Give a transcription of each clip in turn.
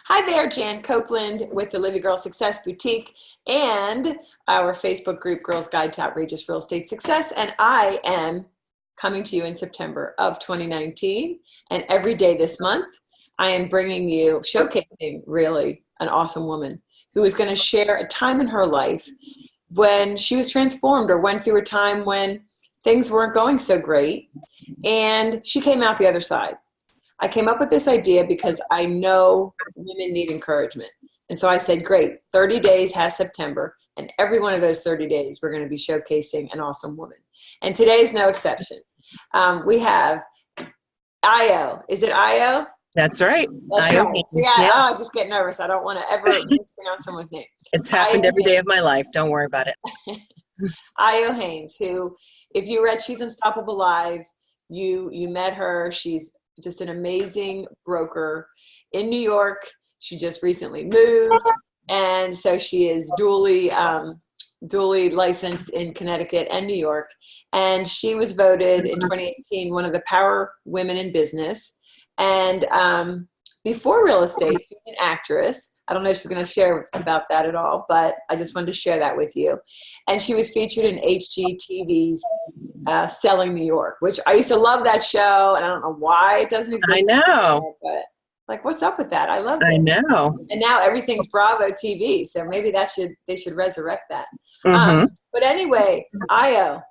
Hi there, Jan Copeland with the Livy Girl Success Boutique and our Facebook group, Girls Guide to Outrageous Real Estate Success. And I am coming to you in September of 2019. And every day this month, I am bringing you, showcasing really an awesome woman who is going to share a time in her life when she was transformed or went through a time when things weren't going so great. And she came out the other side. I came up with this idea because I know women need encouragement. And so I said, great, 30 days has September. And every one of those 30 days, we're going to be showcasing an awesome woman. And today is no exception. We have Io. Is it Io? That's right. That's Io right. Haynes. Yeah, Yeah. oh, I just get nervous. I don't want to ever mispronounce someone's name. It's happened Io every day of my life. Don't worry about it. Io Haynes, who, if you read She's Unstoppable Live, you met her. She's just an amazing broker in New York. She just recently moved, and so she is dually licensed in Connecticut and New York. And she was voted in 2018 one of the power women in business. And before real estate, she's an actress. I don't know if she's going to share about that at all, but I just wanted to share that with you. And she was featured in HGTV's Selling New York, which I used to love that show, and I don't know why it doesn't exist I know. anymore, but like, what's up with that? I loved I it. know. And now everything's Bravo TV, so maybe they should resurrect that. Mm-hmm. But anyway, Io,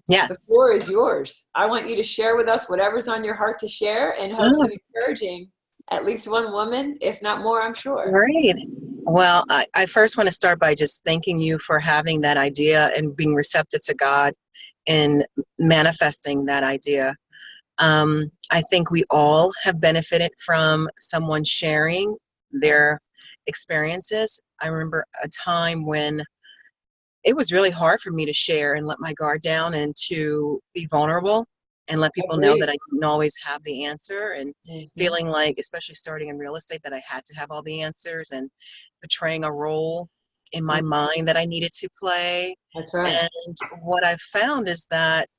the Yes. floor is yours. I want you to share with us whatever's on your heart to share in hopes of encouraging at least one woman, if not more, I'm sure. Great. Well, I first want to start by just thanking you for having that idea and being receptive to God and manifesting that idea. I think we all have benefited from someone sharing their experiences. I remember a time when it was really hard for me to share and let my guard down and to be vulnerable and let people know that I didn't always have the answer, and feeling like, especially starting in real estate, that I had to have all the answers and portraying a role in my mind that I needed to play. That's right. And what I've found is that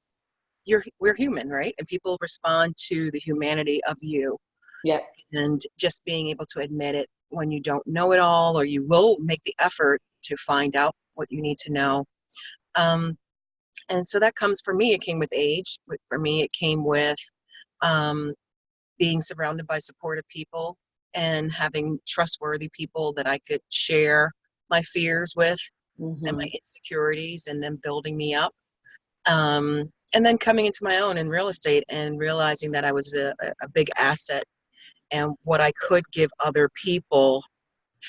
we're human, right? And people respond to the humanity of you. Yep. And just being able to admit it when you don't know it all, or you will make the effort to find out what you need to know. And so that comes, for me, it came with age. For me, it came with being surrounded by supportive people and having trustworthy people that I could share my fears with and my insecurities, and then building me up. And then coming into my own in real estate and realizing that I was a big asset, and what I could give other people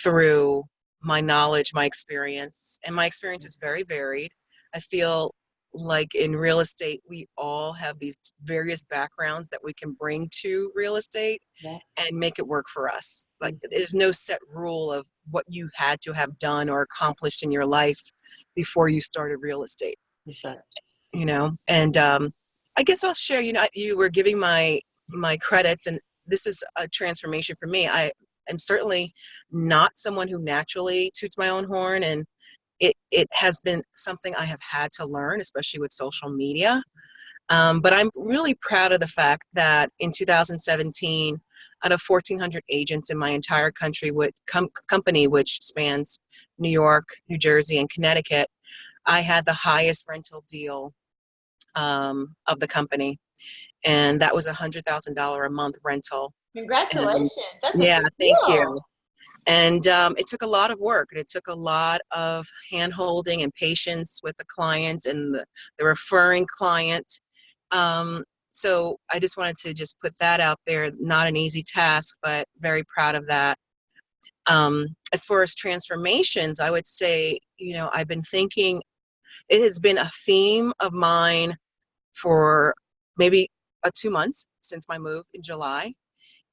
through my knowledge, my experience. And my experience is very varied. I feel like in real estate, we all have these various backgrounds that we can bring to real estate and make it work for us. Like, there's no set rule of what you had to have done or accomplished in your life before you started real estate. That's right. You know, and I guess I'll share, you were giving my credits, and this is a transformation for me. I am certainly not someone who naturally toots my own horn, and it has been something I have had to learn, especially with social media. But I'm really proud of the fact that in 2017, out of 1,400 agents in my entire country, company, which spans New York, New Jersey, and Connecticut, I had the highest rental deal of the company, and that was $100,000 a month rental. Congratulations. That's a Yeah, big thank deal. you. And it took a lot of work, and it took a lot of hand-holding and patience with the client and the referring client. So I just wanted to just put that out there. Not an easy task, but very proud of that. As far as transformations, I would say, I've been thinking, it has been a theme of mine for maybe 2 months since my move in July.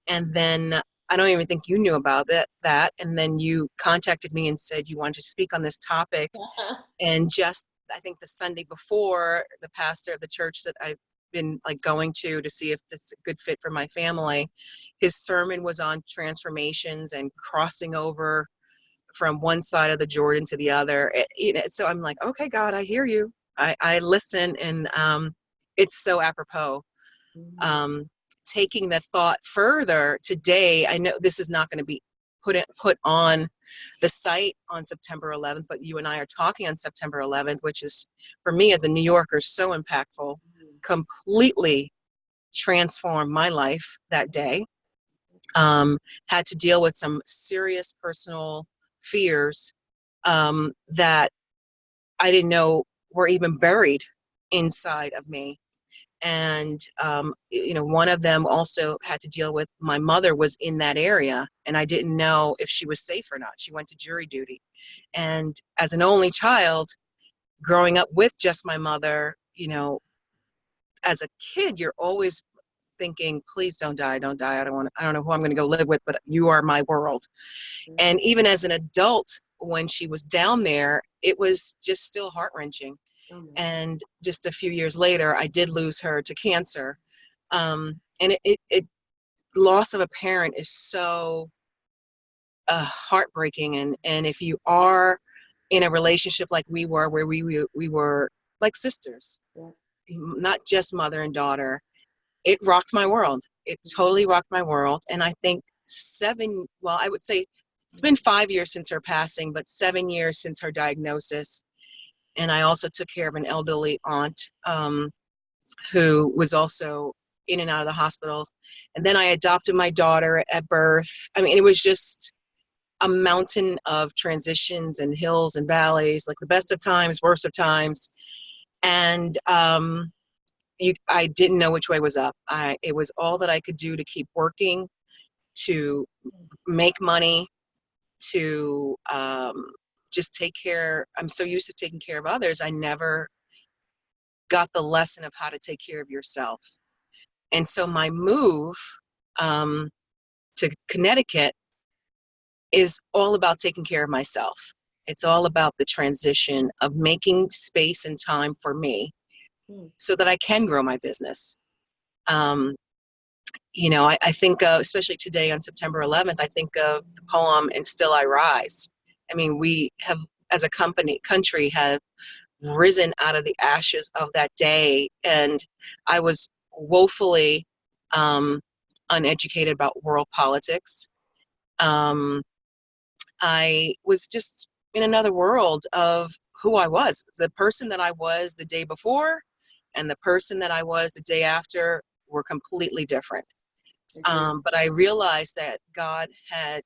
And then I don't even think you knew about that. And then you contacted me and said you wanted to speak on this topic. And just, I think the Sunday before, the pastor of the church that I've been going to see if this is a good fit for my family, his sermon was on transformations and crossing over from one side of the Jordan to the other. So I'm like, okay, God, I hear you. I listen, and it's so apropos. Taking the thought further today, I know this is not going to be put on the site on September 11th, but you and I are talking on September 11th, which is, for me as a New Yorker, so impactful, completely transformed my life that day. Had to deal with some serious personal fears that I didn't know were even buried inside of me. And one of them also had to deal with, my mother was in that area and I didn't know if she was safe or not. She went to jury duty, and as an only child growing up with just my mother, as a kid you're always thinking, please don't die, don't die. I don't know who I'm going to go live with, but you are my world. And even as an adult, when she was down there, it was just still heart-wrenching. And just a few years later, I did lose her to cancer. And it loss of a parent is so heartbreaking. And if you are in a relationship like we were, where we were like sisters, not just mother and daughter, it rocked my world. It totally rocked my world. And I think I would say it's been 5 years since her passing, but 7 years since her diagnosis. And I also took care of an elderly aunt who was also in and out of the hospitals. And then I adopted my daughter at birth. I mean, it was just a mountain of transitions and hills and valleys, like the best of times, worst of times. And I didn't know which way was up. It was all that I could do to keep working, to make money, to just take care. I'm so used to taking care of others. I never got the lesson of how to take care of yourself. And so my move to Connecticut is all about taking care of myself. It's all about the transition of making space and time for me so that I can grow my business. I think especially today on September 11th, I think of the poem "And Still I Rise." I mean, we have, as a country, have risen out of the ashes of that day. And I was woefully uneducated about world politics. I was just in another world of who I was. The person that I was the day before and the person that I was the day after were completely different. But I realized that God had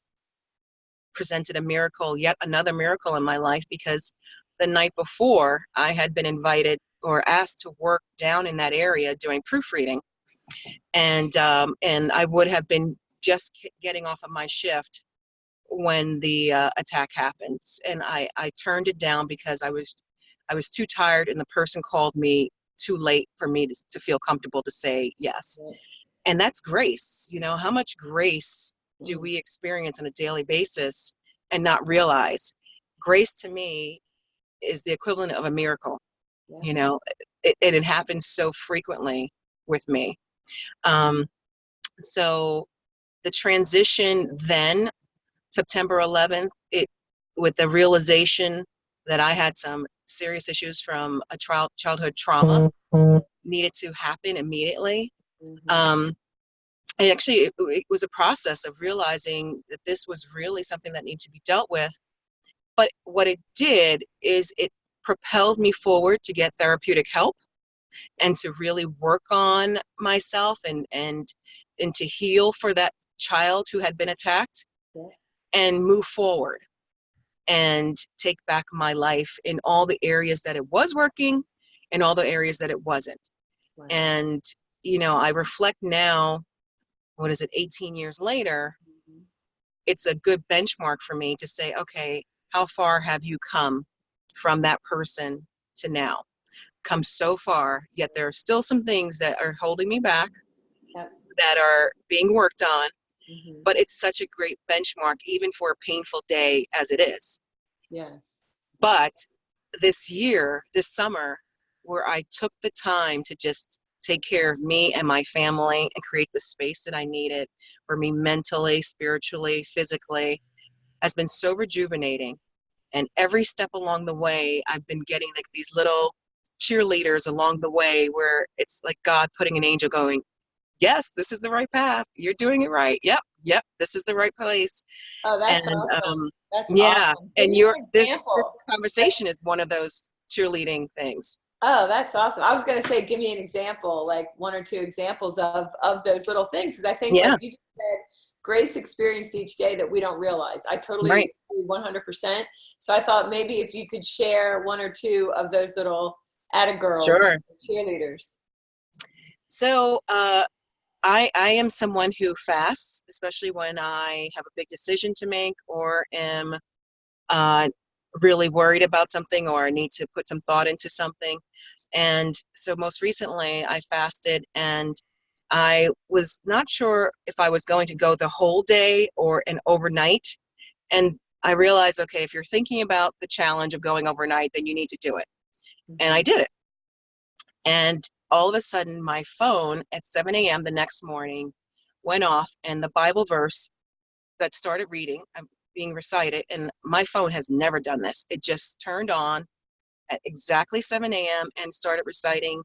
presented a miracle, yet another miracle in my life, because the night before I had been invited or asked to work down in that area doing proofreading. And I would have been just getting off of my shift when the attack happened. And I turned it down because I was too tired, and the person called me too late for me to feel comfortable to say yes. And that's grace. How much grace do we experience on a daily basis and not realize? Grace to me is the equivalent of a miracle. It happens so frequently with me. So the transition then, September 11th, with the realization that I had some serious issues from a childhood trauma, needed to happen immediately. And actually, it was a process of realizing that this was really something that needed to be dealt with. But what it did is it propelled me forward to get therapeutic help and to really work on myself and to heal for that child who had been attacked and move forward and take back my life in all the areas that it was working and all the areas that it wasn't. And, I reflect now, 18 years later, it's a good benchmark for me to say, okay, how far have you come from that person to now? Come so far, yet there are still some things that are holding me back, that are being worked on, but it's such a great benchmark, even for a painful day as it is. Yes. But this summer, where I took the time to just take care of me and my family and create the space that I needed for me mentally, spiritually, physically, has been so rejuvenating. And every step along the way, I've been getting like these little cheerleaders along the way, where it's like God putting an angel going, yes, this is the right path. You're doing it right. Yep, yep, this is the right place. Oh, that's And awesome. That's yeah, awesome. Give and me an this example. Like, conversation is one of those cheerleading things. oh, that's awesome. I was going to say, give me an example, like one or two examples of those little things. Because I think, like Yeah, you just said, grace experienced each day that we don't realize. I totally right. agree 100%. So I thought maybe if you could share one or two of those little atta girls, Sure. cheerleaders. So I am someone who fasts, especially when I have a big decision to make or am uh, really worried about something or I need to put some thought into something. And so most recently I fasted and I was not sure if I was going to go the whole day or an overnight. And I realized, okay, if you're thinking about the challenge of going overnight, then you need to do it. And I Mhm. did it. And all of a sudden, my phone at 7 a.m. the next morning went off, and the Bible verse that started reading, being recited, and my phone has never done this. It just turned on at exactly 7 a.m. and started reciting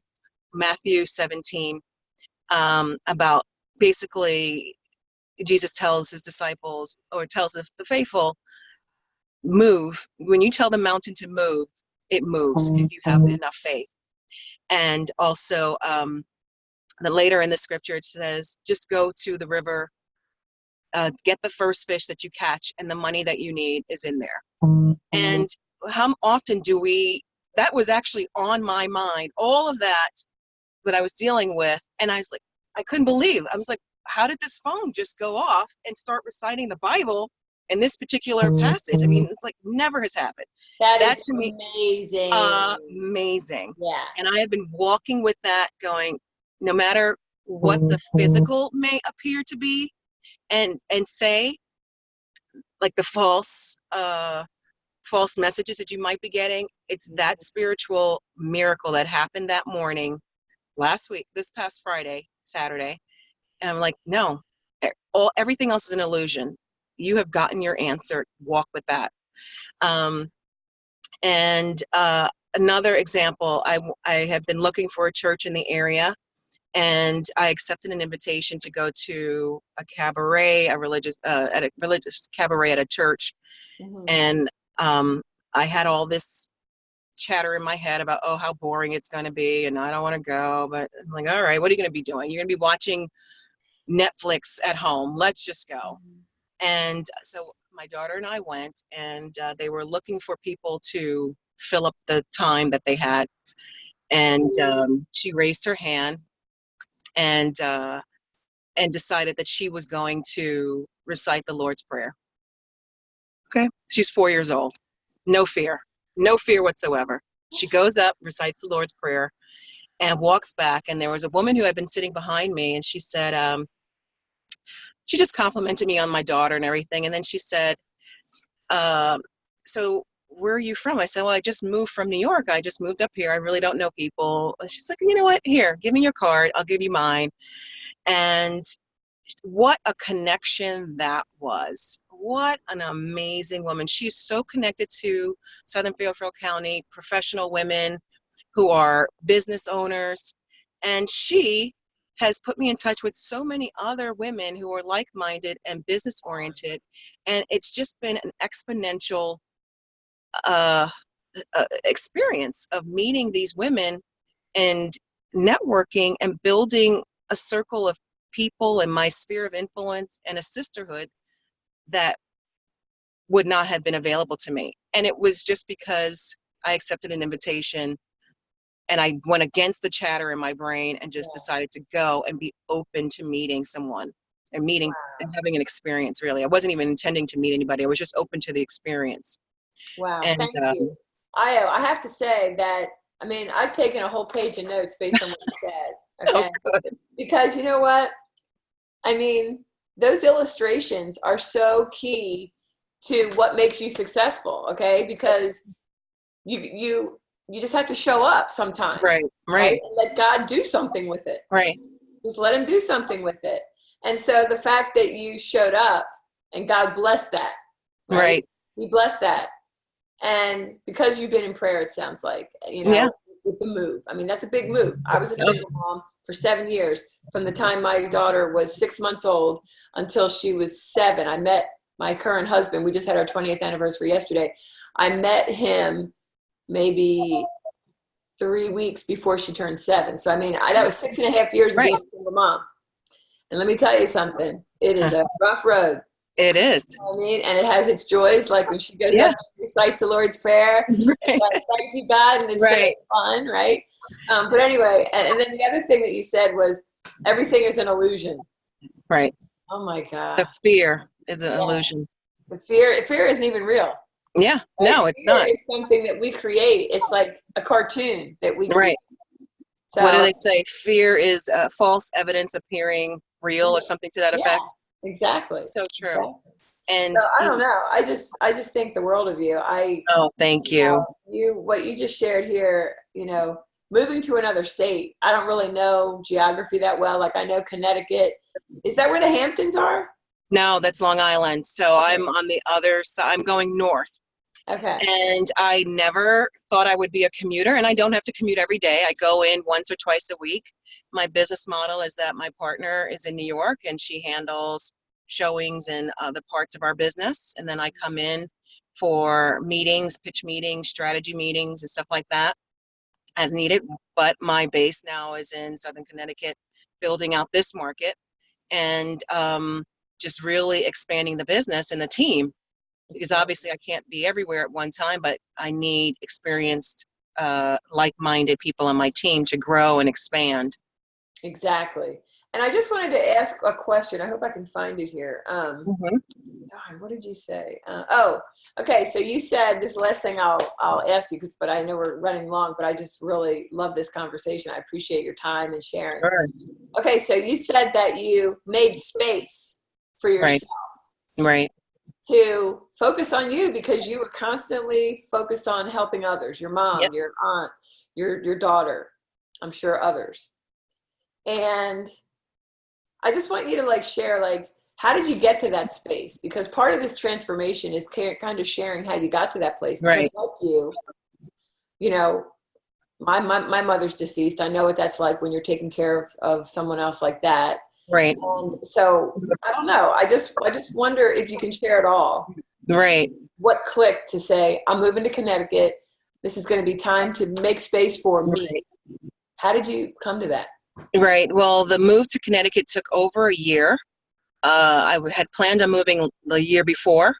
Matthew 17 about basically Jesus tells his disciples or tells the faithful, move. When you tell the mountain to move, it moves if you have enough faith. And also, the later in the scripture, it says, just go to the river, get the first fish that you catch, and the money that you need is in there. And how often do we, that was actually on my mind, all of that I was dealing with. And I was like, I couldn't believe, I was like, how did this phone just go off and start reciting the Bible in this particular passage? I mean, it's like never has happened. That That is to me, amazing. amazing. Yeah. And I have been walking with that going, no matter what the physical may appear to be and say, like the false messages that you might be getting, it's that spiritual miracle that happened that morning last week, this past Friday, Saturday. And I'm like, no, everything else is an illusion. You have gotten your answer. Walk with that. Um, and another example, I have been looking for a church in the area, and I accepted an invitation to go to a cabaret, at a religious cabaret at a church. Hmm. And I had all this chatter in my head about, oh, how boring it's going to be, and I don't want to go. But I'm like, all right, what are you going to be doing? You're going to be watching Netflix at home. Let's just go. And so my daughter and I went, and they were looking for people to fill up the time that they had. And she raised her hand and decided that she was going to recite the Lord's Prayer. Okay, she's 4 years old. No fear, no fear whatsoever. She goes up, recites the Lord's Prayer, and walks back. And there was a woman who had been sitting behind me, and she said, she just complimented me on my daughter and everything. And then she said, uh, so where are you from? I said, well, I just moved from New York. I just moved up here. I really don't know people. And she's like, you know what? Here, give me your card. I'll give you mine. And what a connection that was. What an amazing woman. She's so connected to Southern Fairfield County, professional women who are business owners. And she has put me in touch with so many other women who are like-minded and business-oriented. And it's just been an exponential uh, experience of meeting these women and networking and building a circle of people in my sphere of influence and a sisterhood that would not have been available to me. And it was just because I accepted an invitation and I went against the chatter in my brain and just Yeah. decided to go and be open to meeting someone and meeting and Wow. having an experience. Really, I wasn't even intending to meet anybody. I was just open to the experience. Wow. And Thank you. I have to say that, I mean, I've taken a whole page of notes based on what you said. oh, Okay. good. Because you know what? I mean, those illustrations are so key to what makes you successful. Okay. Because you just have to show up sometimes, Right, right? right, And let God do something with it. right, Just let him do something with it. And so the fact that you showed up and God blessed that, right? right. He blessed that. And because you've been in prayer, it sounds like, Yeah. with the move. I mean, that's a big move. I was a Oh, single mom for 7 years, from the time my daughter was 6 months old until she was 7. I met my current husband. We just had our 20th anniversary yesterday. I met him maybe 3 weeks before she turned 7. So, I mean, that was 6.5 years of Right. being a single mom. And let me tell you something, it is a rough road. It is. You know what I mean? And it has its joys, like when she goes Yeah. up and recites the Lord's Prayer. It's like, thank you, God, and it's Right. so fun, right? But anyway, and then the other thing that you said was everything is an illusion. Right. Oh my God. The fear is an illusion. The fear isn't even real. Yeah. Right? No, it's Fear not. is something that we create. It's like a cartoon that we create. Right. So, What do they say? Fear is false evidence appearing real, or something to that effect. Exactly. So true. Exactly. And so I don't know. I just think the world of you. oh, thank you. What you just shared here, moving to another state. I don't really know geography that well. Like I know Connecticut. Is that where the Hamptons are? No, that's Long Island. So Okay. I'm on the other side. I'm going north. Okay. And I never thought I would be a commuter, and I don't have to commute every day. I go in once or twice a week. My business model is that my partner is in New York, and she handles showings and other parts of our business. And then I come in for meetings, pitch meetings, strategy meetings, and stuff like that as needed. But my base now is in Southern Connecticut, building out this market and just really expanding the business and the team. Because obviously I can't be everywhere at one time, but I need experienced, like-minded people on my team to grow and expand. Exactly. And I just wanted to ask a question. I hope I can find it here. Darn, what did you say? Okay. So you said this last thing I'll ask you, but I know we're running long, but I just really love this conversation. I appreciate your time and sharing. Sure. Okay. So you said that you made space for yourself. Right. To focus on you because you were constantly focused on helping others, your mom, Yep. your aunt, your daughter, I'm sure others. And I just want you to share, how did you get to that space? Because part of this transformation is kind of sharing how you got to that place. Because Right. like my mother's deceased. I know what that's like when you're taking care of someone else like that. Right. And so I don't know. I just wonder if you can share it all. Right. What clicked to say, I'm moving to Connecticut. This is going to be time to make space for me. Right. How did you come to that? Right. Well, the move to Connecticut took over a year. I had planned on moving the year before,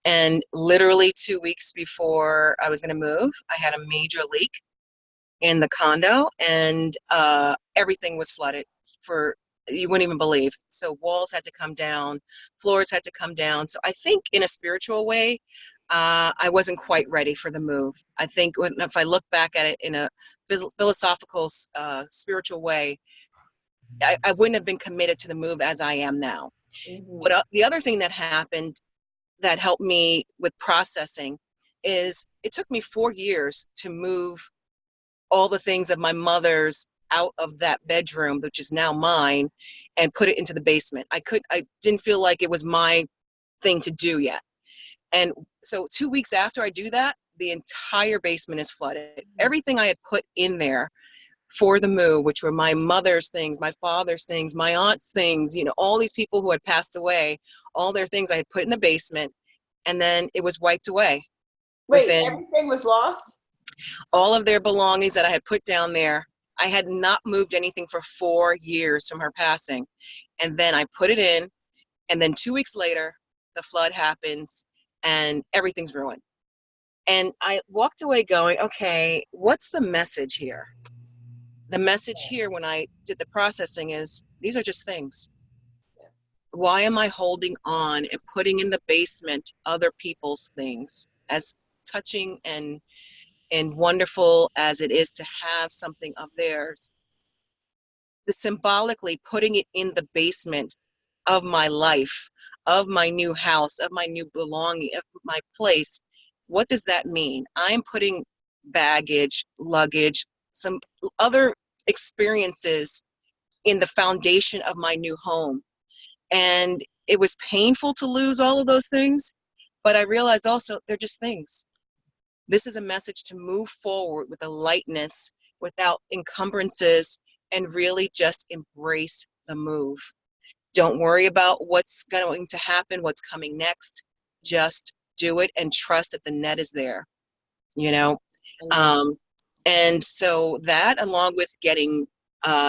and literally 2 weeks before I was going to move, I had a major leak in the condo, and everything was flooded for, you wouldn't even believe. So walls had to come down, floors had to come down. So I think in a spiritual way, I wasn't quite ready for the move. I think if I look back at it in a philosophical, spiritual way, I wouldn't have been committed to the move as I am now. Mm-hmm. The other thing that happened that helped me with processing is it took me 4 years to move all the things of my mother's out of that bedroom, which is now mine, and put it into the basement. I didn't feel like it was my thing to do yet. And so 2 weeks after I do that, the entire basement is flooded. Everything I had put in there for the move, which were my mother's things, my father's things, my aunt's things, all these people who had passed away, all their things I had put in the basement, and then it was wiped away. Wait, Within everything was lost? all of their belongings that I had put down there. I had not moved anything for 4 years from her passing. And then I put it in, and then 2 weeks later, the flood happens, and everything's ruined. And I walked away going, okay, what's the message here? The message here when I did the processing is, these are just things. Why am I holding on and putting in the basement other people's things? As touching and wonderful as it is to have something of theirs, the symbolically putting it in the basement of my life, of my new house, of my new belonging, of my place, what does that mean? I'm putting baggage, luggage, some other experiences in the foundation of my new home. And it was painful to lose all of those things, but I realized also they're just things. This is a message to move forward with a lightness, without encumbrances and really just embrace the move. Don't worry about what's going to happen, what's coming next. Just do it and trust that the net is there, you know? Um, and so that, along with getting,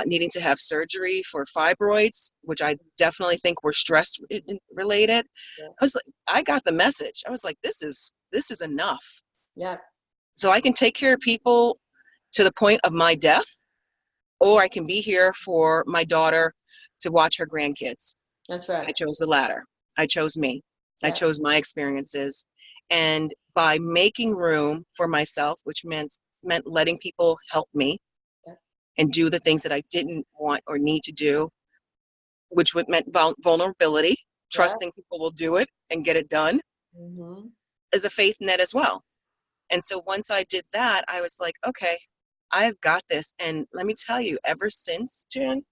needing to have surgery for fibroids, which I definitely think were stress related. Yeah. I was like, I got the message. I was like, this is enough. Yeah. So I can take care of people to the point of my death, or I can be here for my daughter to watch her grandkids. That's right. I chose the latter. I chose me. I Yeah. chose my experiences. And by making room for myself, which meant letting people help me, Yeah. and do the things that I didn't want or need to do, which would meant vulnerability, Yeah. trusting people will do it and get it done, Mm-hmm. is a faith net as well. And so once I did that, I was like, okay, I've got this. And let me tell you, ever since, Jen,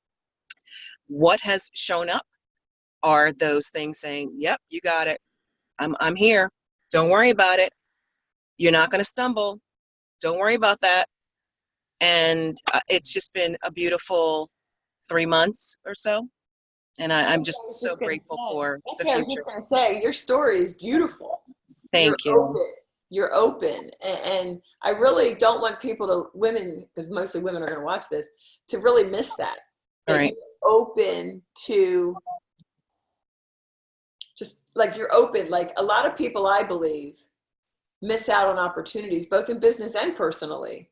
what has shown up are those things saying, yep, you got it. I'm here. Don't worry about it. You're not going to stumble. Don't worry about that. And it's just been a beautiful 3 months or so. And I'm just so grateful for That's the what I was just future. going to say. Your story is beautiful. You're Thank you. open. You're open. And I really don't want people to, women, because mostly women are going to watch this, to really miss that. All That right. you're open to, just like you're open. Like a lot of people, I believe, miss out on opportunities, both in business and personally,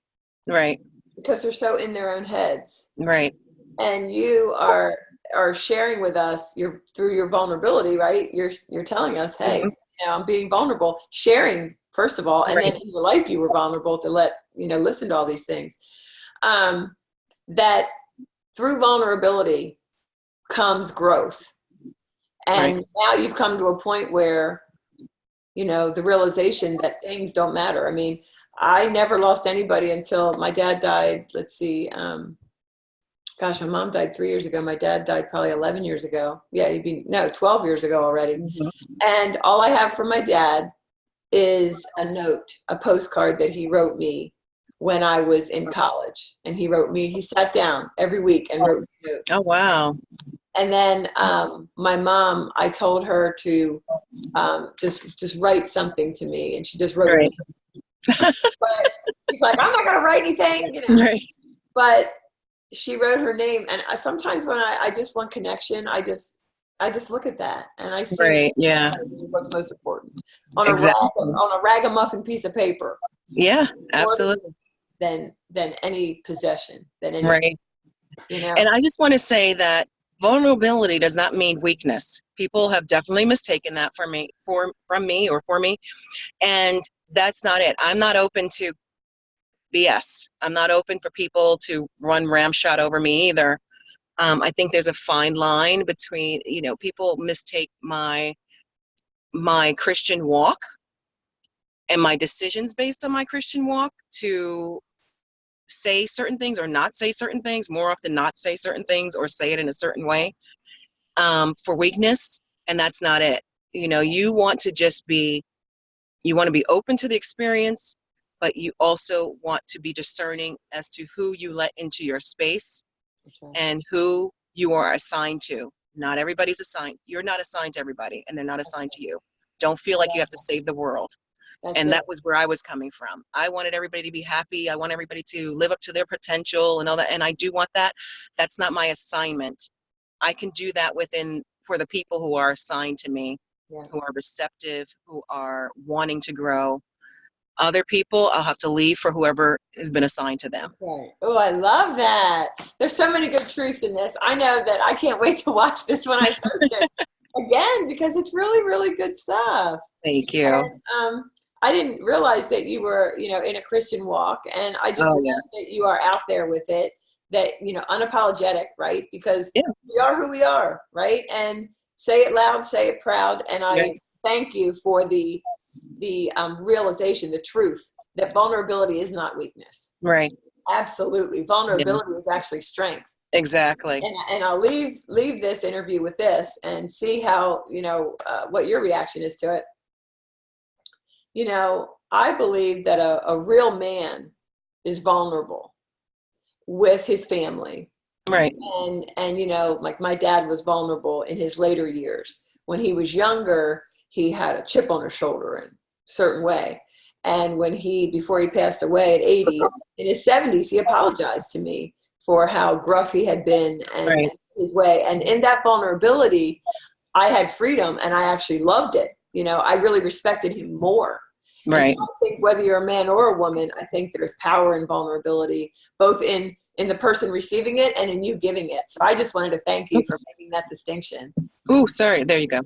Right. because they're so in their own heads. Right. And you are sharing with us your through your vulnerability, right? You're telling us, hey, Mhm. I'm being vulnerable, sharing first of all, and then Right. in your life you were vulnerable to let listen to all these things. That through vulnerability comes growth, Right. and now you've come to a point where the realization that things don't matter. I mean, I never lost anybody until my dad died. Let's see. Gosh, my mom died 3 years ago. My dad died probably 11 years ago. Yeah, 12 years ago already. Mhm. And all I have from my dad is a note, a postcard that he wrote me when I was in college. And he sat down every week and wrote me a note. Oh, wow. And then my mom, I told her to just write something to me. And she just wrote a Right. note. But she's like, I'm not going to write anything, Right. But she wrote her name, and sometimes when I just want connection, I just look at that and I see Right. Yeah. what's most important on Exactly. a ragamuffin piece of paper, Yeah. more to Absolutely. me than any possession, than anything, Right. And I just want to say that vulnerability does not mean weakness. People have definitely mistaken that from me, and that's not it. I'm not open to BS. I'm not open for people to run ramshot over me either. I think there's a fine line between, people mistake my Christian walk and my decisions based on my Christian walk to say certain things or not say certain things, more often not say certain things or say it in a certain way, for weakness. And that's not it. You want to be open to the experience, but you also want to be discerning as to who you let into your space and who you are assigned to. Not everybody's assigned. You're not assigned to everybody, and they're not assigned to you. Don't feel like you have to save the world. That's And it. that was where I was coming from. I wanted everybody to be happy. I want everybody to live up to their potential and all that. And I do want that. That's not my assignment. I can do that for the people who are assigned to me, Yeah. who are receptive, who are wanting to grow. Other people, I'll have to leave for whoever has been assigned to them. Okay. Oh, I love that. There's so many good truths in this. I know that I can't wait to watch this when I post it again, because it's really, really good stuff. Thank you. And I didn't realize that you were, in a Christian walk, and I just Oh, love yeah. that you are out there with it, that, unapologetic, right? Because Yeah. we are who we are, right? And say it loud, say it proud. And I Right. thank you for the realization, the truth, that vulnerability is not weakness. Right. Absolutely. Yeah. Vulnerability is actually strength. Exactly. And I'll leave this interview with this and see how, what your reaction is to it. I believe that a real man is vulnerable with his family. Right. And you know, like my dad was vulnerable in his later years. When he was younger, he had a chip on his shoulder in a certain way. And when before he passed away at 80, in his 70s, he apologized to me for how gruff he had been and Right. his way. And in that vulnerability, I had freedom and I actually loved it. You know, I really respected him more. And so Right. I think whether you're a man or a woman, I think there's power in vulnerability, both in the person receiving it and in you giving it. So I just wanted to thank you for Oops. making that distinction. Ooh, sorry. There you go.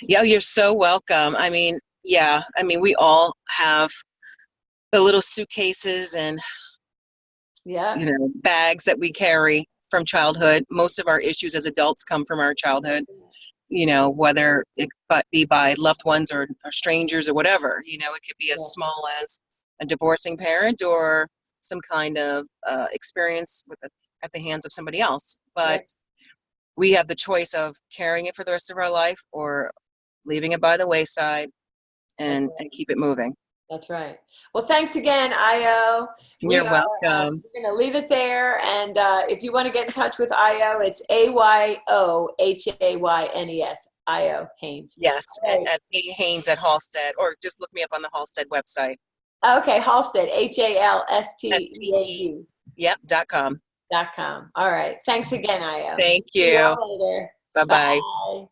Yeah, you're so welcome. I mean, yeah, I mean, we all have the little suitcases and, Yeah. bags that we carry from childhood. Most of our issues as adults come from our childhood, whether it be by loved ones or strangers or whatever. It could be as Yeah. small as a divorcing parent or some kind of experience at the hands of somebody else. But Right. we have the choice of carrying it for the rest of our life or leaving it by the wayside That's and right. keep it moving. That's right. Well, thanks again, Io. We You're are welcome. we're going to leave it there. And if you want to get in touch with Io, it's AYOHAYNES. Io Haynes. Yes, All right. at Haynes at Halstead, or just look me up on the Halstead website. Okay, Halstead, STE, HALSTEAD yep, .com. .com. All right. Thanks again, Io. Thank See you. y'all later. Bye-bye. Bye.